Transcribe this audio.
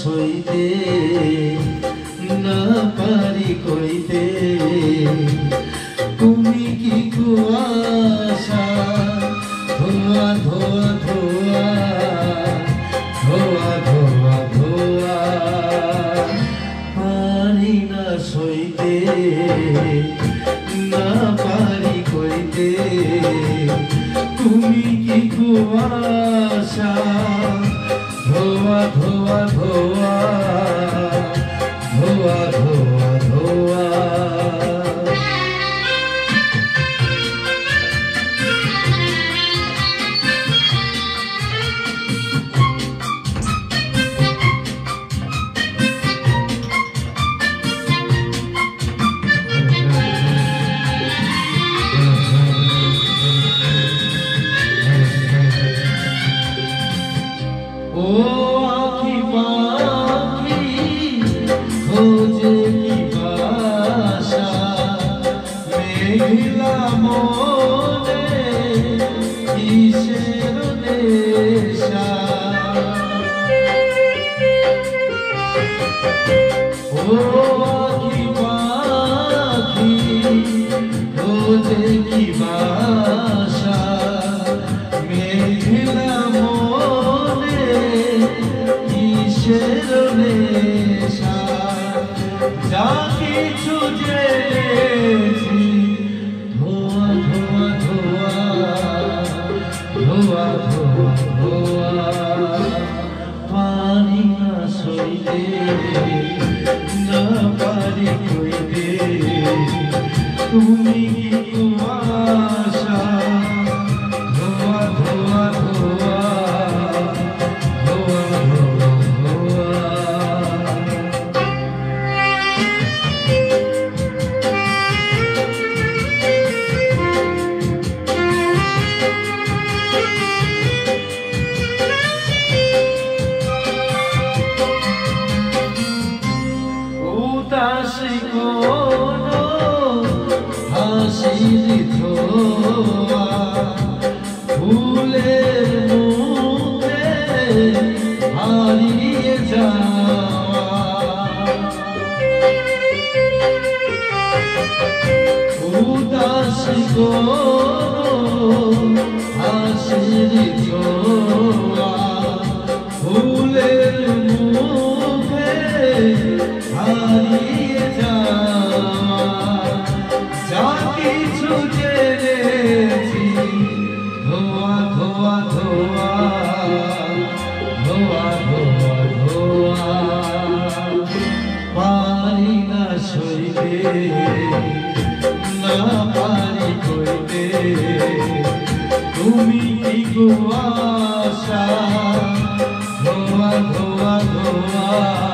সইতে না পারি কইতে তুমি কি কুয়াশা ধোয়া ধোয়া ধোয়া ধোয়া ধোয়া ধোয়া পারি না সইতে না পারি কইতে তুমি কি কুয়াশা ধোয়া ধোয়া ধোয়া ধোয়া ধোয়া ধোয়া ও আখি পাখি খোঁজে কি বাসা মেঘলা মনে কিসের নেশা ও আখি পাখি খোঁজে কি বাসা মেঘলা নেশা যা কিছু জেনেছি ধোয়া ধোয়া ধোয়া ধোয়া ধোয়া ধোয়া পারি না সইতে না পারি কইতে তুমি কি কুয়াশা ধোয়া ধোয়া ধোয়া উদাসী কোনো হাসির ধোয়া ফুলের মুখে হারিয়ে যাওয়া উদাসী কোনো হাসির ধোয়া ফুলের মুখে হারিয়ে যাওয়া যা কিছু জেনেছি ধোয়া ধোয়া ধোয়া ধোয়া ধোয়া ধোয়া পারি না সইতে না পারি কইতে তুমি কি কুয়াশা ধোয়া ধোয়া ধোয়া